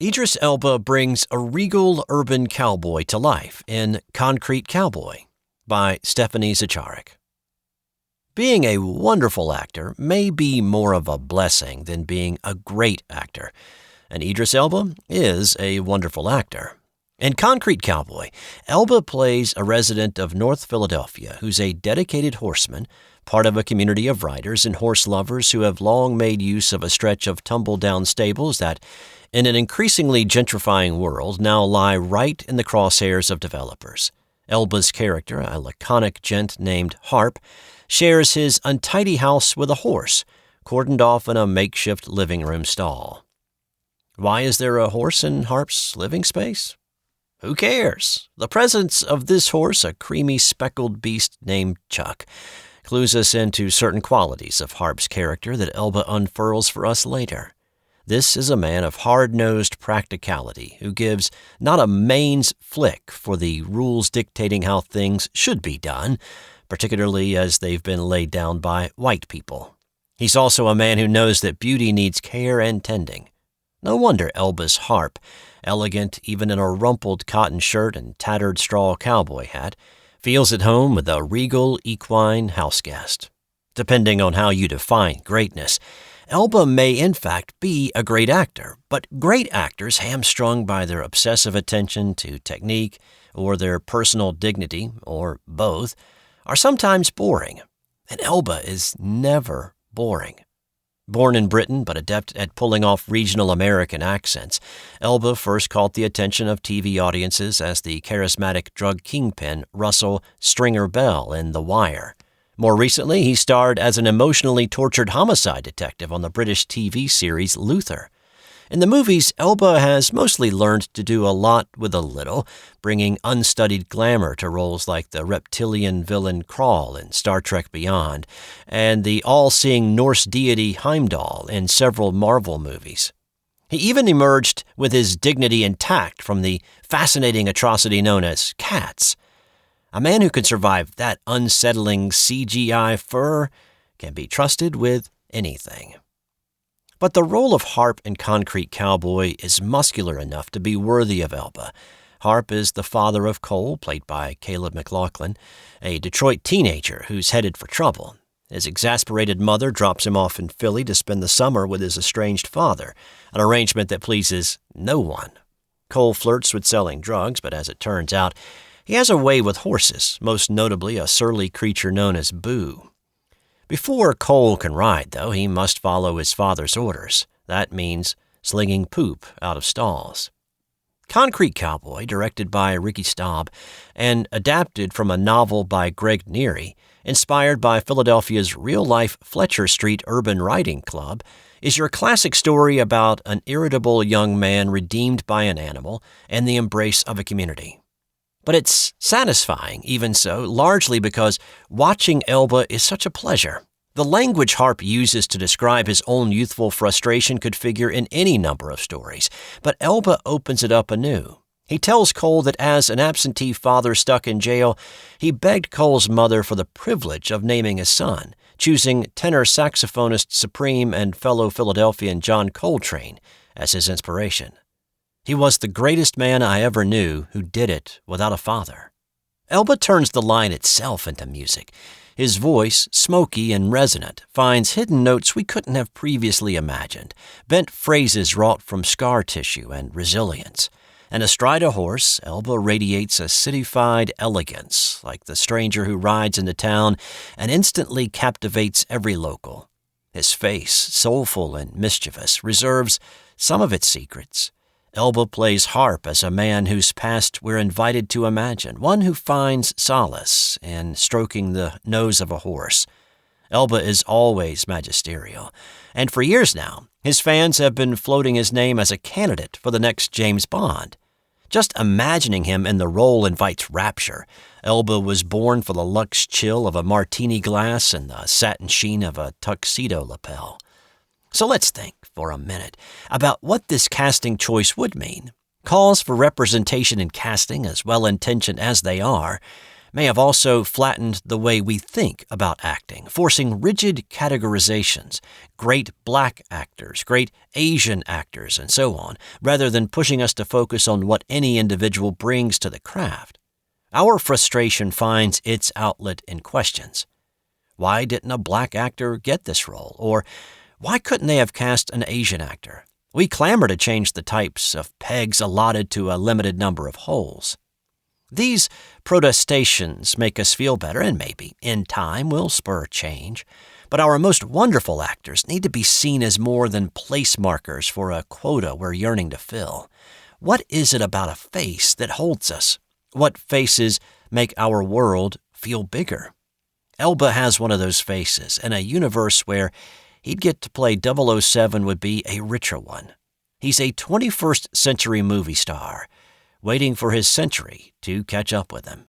Idris Elba brings a regal urban cowboy to life in Concrete Cowboy by Stephanie Zacharek. Being a wonderful actor may be more of a blessing than being a great actor, and Idris Elba is a wonderful actor. In Concrete Cowboy, Elba plays a resident of North Philadelphia who's a dedicated horseman, part of a community of riders and horse lovers who have long made use of a stretch of tumble-down stables that, in an increasingly gentrifying world, now lie right in the crosshairs of developers. Elba's character, a laconic gent named Harp, shares his untidy house with a horse, cordoned off in a makeshift living room stall. Why is there a horse in Harp's living space? Who cares? The presence of this horse, a creamy speckled beast named Chuck, clues us into certain qualities of Harp's character that Elba unfurls for us later. This is a man of hard-nosed practicality who gives not a mains flick for the rules dictating how things should be done, particularly as they've been laid down by white people. He's also a man who knows that beauty needs care and tending. No wonder Elba's Harp, elegant even in a rumpled cotton shirt and tattered straw cowboy hat, feels at home with a regal equine houseguest. Depending on how you define greatness, Elba may in fact be a great actor, but great actors hamstrung by their obsessive attention to technique or their personal dignity, or both, are sometimes boring. And Elba is never boring. Born in Britain but adept at pulling off regional American accents, Elba first caught the attention of TV audiences as the charismatic drug kingpin Russell Stringer Bell in The Wire. More recently, he starred as an emotionally tortured homicide detective on the British TV series Luther. In the movies, Elba has mostly learned to do a lot with a little, bringing unstudied glamour to roles like the reptilian villain Krall in Star Trek Beyond, and the all-seeing Norse deity Heimdall in several Marvel movies. He even emerged with his dignity intact from the fascinating atrocity known as Cats. A man who can survive that unsettling CGI fur can be trusted with anything. But the role of Harp in Concrete Cowboy is muscular enough to be worthy of Elba. Harp is the father of Cole, played by Caleb McLaughlin, a Detroit teenager who's headed for trouble. His exasperated mother drops him off in Philly to spend the summer with his estranged father, an arrangement that pleases no one. Cole flirts with selling drugs, but as it turns out, he has a way with horses, most notably a surly creature known as Boo. Before Cole can ride, though, he must follow his father's orders. That means slinging poop out of stalls. Concrete Cowboy, directed by Ricky Staub and adapted from a novel by Greg Neary, inspired by Philadelphia's real-life Fletcher Street Urban Riding Club, is your classic story about an irritable young man redeemed by an animal and the embrace of a community. But it's satisfying, even so, largely because watching Elba is such a pleasure. The language Harp uses to describe his own youthful frustration could figure in any number of stories, but Elba opens it up anew. He tells Cole that as an absentee father stuck in jail, he begged Cole's mother for the privilege of naming his son, choosing tenor saxophonist supreme and fellow Philadelphian John Coltrane as his inspiration. He was the greatest man I ever knew who did it without a father. Elba turns the line itself into music. His voice, smoky and resonant, finds hidden notes we couldn't have previously imagined, bent phrases wrought from scar tissue and resilience. And astride a horse, Elba radiates a citified elegance, like the stranger who rides into town and instantly captivates every local. His face, soulful and mischievous, reserves some of its secrets. Elba plays Harp as a man whose past we're invited to imagine, one who finds solace in stroking the nose of a horse. Elba is always magisterial, and for years now, his fans have been floating his name as a candidate for the next James Bond. Just imagining him in the role invites rapture. Elba was born for the luxe chill of a martini glass and the satin sheen of a tuxedo lapel. So let's think for a minute about what this casting choice would mean. Calls for representation in casting, as well-intentioned as they are, may have also flattened the way we think about acting, forcing rigid categorizations, great black actors, great Asian actors, and so on, rather than pushing us to focus on what any individual brings to the craft. Our frustration finds its outlet in questions. Why didn't a black actor get this role? Or why couldn't they have cast an Asian actor? We clamor to change the types of pegs allotted to a limited number of holes. These protestations make us feel better and maybe, in time, will spur change. But our most wonderful actors need to be seen as more than place markers for a quota we're yearning to fill. What is it about a face that holds us? What faces make our world feel bigger? Elba has one of those faces, and a universe where he'd get to play 007 would be a richer one. He's a 21st century movie star, waiting for his century to catch up with him.